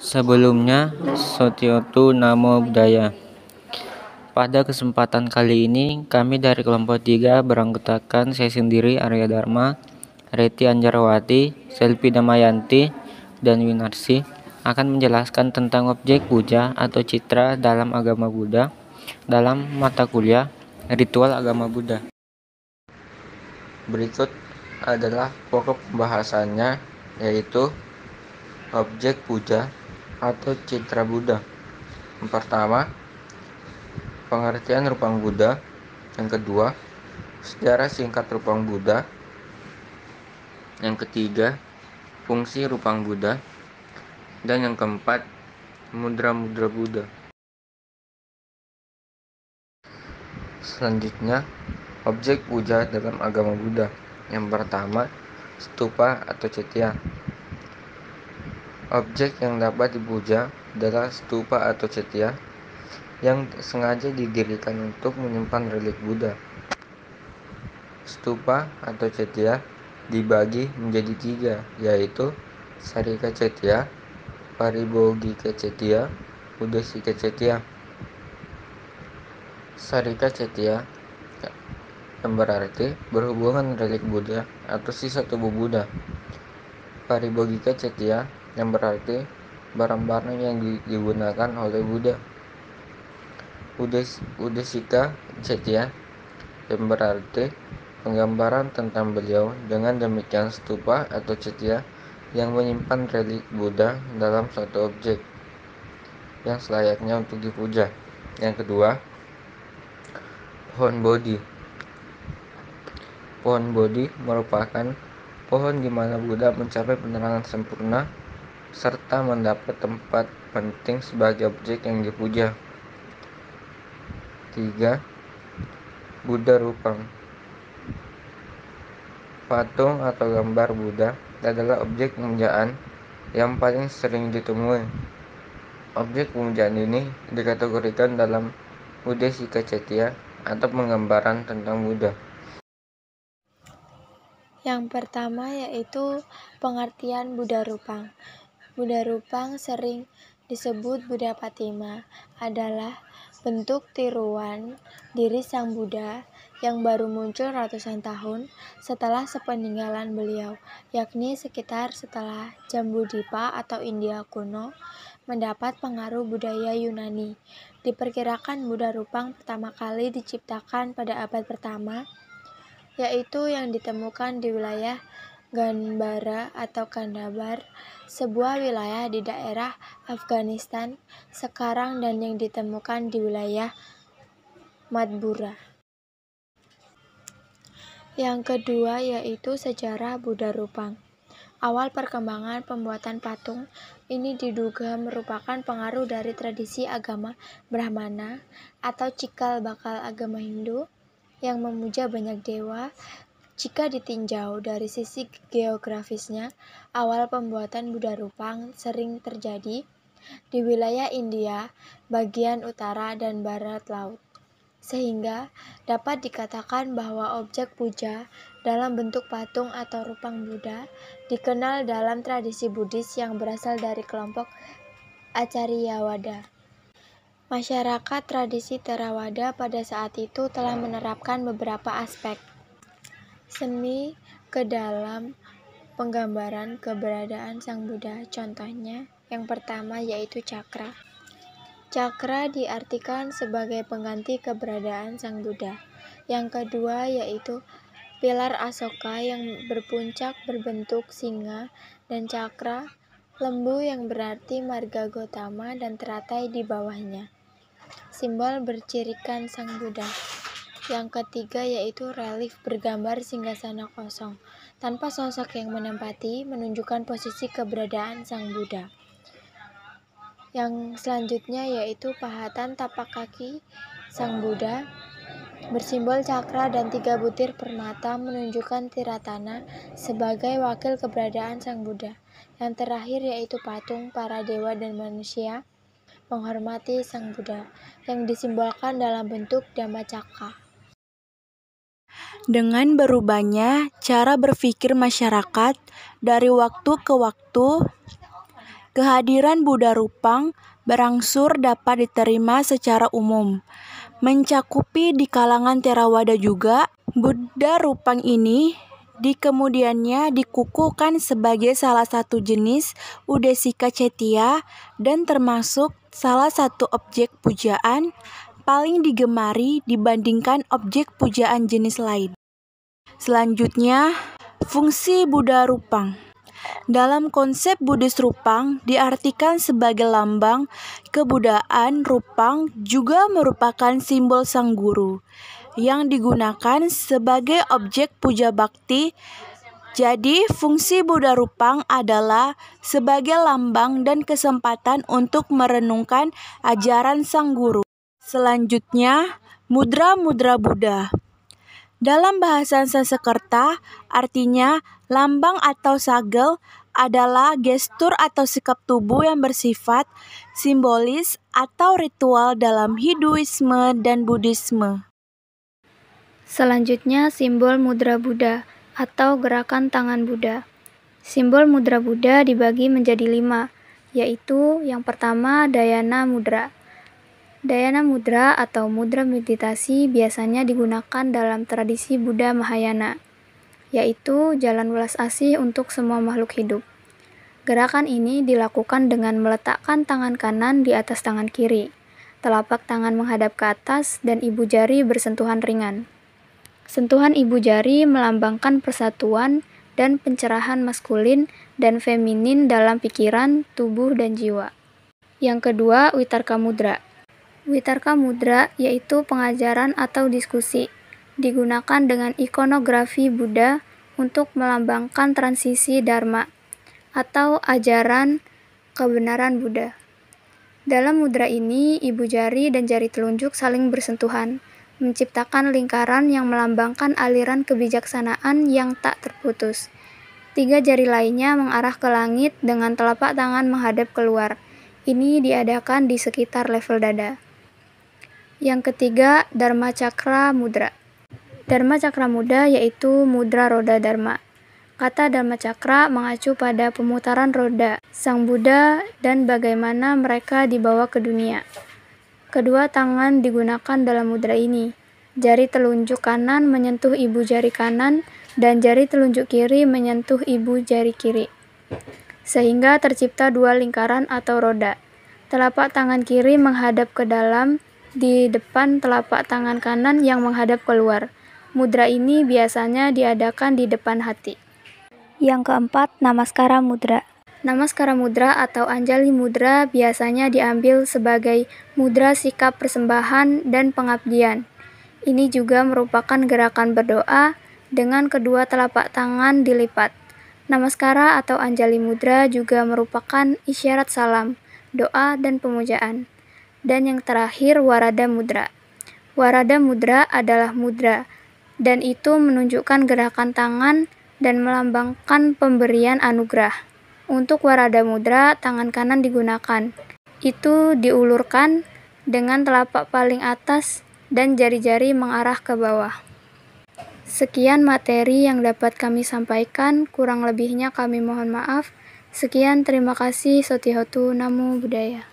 Sebelumnya, Sotiotu Namo Buddhaya. Pada kesempatan kali ini, kami dari kelompok 3 beranggotakan saya sendiri, Arya Dharma, Reti Anjarawati, Selvi Damayanti, dan Winarsi akan menjelaskan tentang objek puja atau citra dalam agama Buddha dalam mata kuliah Ritual Agama Buddha. Berikut adalah pokok pembahasannya, yaitu objek puja atau citra Buddha. Yang pertama, pengertian rupang Buddha. Yang kedua, sejarah singkat rupang Buddha. Yang ketiga, fungsi rupang Buddha. Dan yang keempat, mudra-mudra Buddha. Selanjutnya, objek puja dalam agama Buddha. Yang pertama, stupa atau cetya. Objek yang dapat dipuja adalah stupa atau cetya yang sengaja didirikan untuk menyimpan relik Buddha. Stupa atau cetya dibagi menjadi 3, yaitu Sarika Cetya, Paribhogika Cetya, Udesika Cetya. Sarika Cetya yang berarti berhubungan relik Buddha atau sisa tubuh Buddha. Paribhogika Cetya yang berarti barang-barang yang digunakan oleh Buddha. Udesika Cetya yang berarti penggambaran tentang beliau. Dengan demikian, stupa atau cetya yang menyimpan relik Buddha dalam suatu objek yang selayaknya untuk dipuja. Yang kedua, pohon Bodhi. Pohon Bodhi merupakan pohon di mana Buddha mencapai penerangan sempurna serta mendapat tempat penting sebagai objek yang dipuja. 3. Buddha Rupang. Patung atau gambar Buddha adalah objek pemujaan yang paling sering ditemui. Objek pemujaan ini dikategorikan dalam Udesika Cetya atau penggambaran tentang Buddha. Yang pertama yaitu pengertian Buddha Rupang. Buddha Rupang sering disebut Buddha Patima, adalah bentuk tiruan diri Sang Buddha yang baru muncul ratusan tahun setelah sepeninggalan beliau, yakni sekitar setelah Jambudipa atau India kuno mendapat pengaruh budaya Yunani. Diperkirakan Buddha Rupang pertama kali diciptakan pada abad pertama, yaitu yang ditemukan di wilayah Gandhara atau Kandahar, sebuah wilayah di daerah Afghanistan sekarang, dan yang ditemukan di wilayah Madhura. Yang kedua yaitu sejarah Buddha Rupang. Awal perkembangan pembuatan patung ini diduga merupakan pengaruh dari tradisi agama Brahmana atau cikal bakal agama Hindu yang memuja banyak dewa. Jika ditinjau dari sisi geografisnya, awal pembuatan Buddha Rupang sering terjadi di wilayah India bagian utara dan barat laut, sehingga dapat dikatakan bahwa objek puja dalam bentuk patung atau rupang Buddha dikenal dalam tradisi Buddhis yang berasal dari kelompok Acaryawada. Masyarakat tradisi Theravada pada saat itu telah menerapkan beberapa aspek seni ke dalam penggambaran keberadaan Sang Buddha. Contohnya, yang pertama yaitu cakra. Cakra diartikan sebagai pengganti keberadaan Sang Buddha. Yang kedua yaitu pilar Asoka yang berpuncak berbentuk singa, dan cakra lembu yang berarti marga Gotama dan teratai di bawahnya, simbol bercirikan Sang Buddha. Yang ketiga yaitu relief bergambar singgasana kosong tanpa sosok yang menempati, menunjukkan posisi keberadaan Sang Buddha. Yang selanjutnya yaitu pahatan tapak kaki Sang Buddha bersimbol cakra dan 3 butir permata, menunjukkan Tiratana sebagai wakil keberadaan Sang Buddha. Yang terakhir yaitu patung para dewa dan manusia menghormati Sang Buddha yang disimbolkan dalam bentuk Dhammacakka. Dengan berubahnya cara berpikir masyarakat dari waktu ke waktu, Kehadiran Buddha Rupang berangsur dapat diterima secara umum, mencakupi di kalangan Theravada juga. Buddha Rupang ini di kemudiannya dikukuhkan sebagai salah satu jenis Udesika Cetya dan termasuk salah satu objek pujaan paling digemari dibandingkan objek pujaan jenis lain. Selanjutnya, fungsi Buddha Rupang. Dalam konsep Buddhis Rupang diartikan sebagai lambang kebudaan. Rupang juga merupakan simbol sang guru yang digunakan sebagai objek puja bakti. Jadi, fungsi Buddha Rupang adalah sebagai lambang dan kesempatan untuk merenungkan ajaran sang guru. Selanjutnya, mudra-mudra Buddha. Dalam bahasa Sanskerta, artinya lambang atau sagel adalah gestur atau sikap tubuh yang bersifat simbolis atau ritual dalam Hinduisme dan Buddhisme. Selanjutnya, simbol mudra Buddha atau gerakan tangan Buddha. Simbol mudra Buddha dibagi menjadi 5, yaitu yang pertama Dhyana mudra. Dhyana mudra atau mudra meditasi biasanya digunakan dalam tradisi Buddha Mahayana, yaitu jalan welas asih untuk semua makhluk hidup. Gerakan ini dilakukan dengan meletakkan tangan kanan di atas tangan kiri, telapak tangan menghadap ke atas, dan ibu jari bersentuhan ringan. Sentuhan ibu jari melambangkan persatuan dan pencerahan maskulin dan feminin dalam pikiran, tubuh, dan jiwa. Yang kedua, Vitarka mudra. Vitarka mudra yaitu pengajaran atau diskusi. Digunakan dengan ikonografi Buddha untuk melambangkan transisi Dharma atau ajaran kebenaran Buddha. Dalam mudra ini, ibu jari dan jari telunjuk saling bersentuhan, menciptakan lingkaran yang melambangkan aliran kebijaksanaan yang tak terputus. 3 jari lainnya mengarah ke langit dengan telapak tangan menghadap keluar. Ini diadakan di sekitar level dada. Yang ketiga, Dharma Cakra mudra. Dharma Cakra mudra yaitu mudra roda Dharma. Kata Dharma Cakra mengacu pada pemutaran roda Sang Buddha dan bagaimana mereka dibawa ke dunia. Kedua tangan digunakan dalam mudra ini. Jari telunjuk kanan menyentuh ibu jari kanan dan jari telunjuk kiri menyentuh ibu jari kiri, sehingga tercipta 2 lingkaran atau roda. Telapak tangan kiri menghadap ke dalam di depan telapak tangan kanan yang menghadap keluar. Mudra ini biasanya diadakan di depan hati. Yang keempat, Namaskara mudra. Namaskara mudra atau Anjali mudra biasanya diambil sebagai mudra sikap persembahan dan pengabdian. Ini juga merupakan gerakan berdoa dengan kedua telapak tangan dilipat. Namaskara atau Anjali mudra juga merupakan isyarat salam, doa, dan pemujaan. Dan yang terakhir, Warada mudra. Warada mudra adalah mudra, dan itu menunjukkan gerakan tangan dan melambangkan pemberian anugerah. Untuk Warada mudra, tangan kanan digunakan. Itu diulurkan dengan telapak paling atas dan jari-jari mengarah ke bawah. Sekian materi yang dapat kami sampaikan, kurang lebihnya kami mohon maaf. Sekian, terima kasih. Sotihotu, Namo Buddhaya.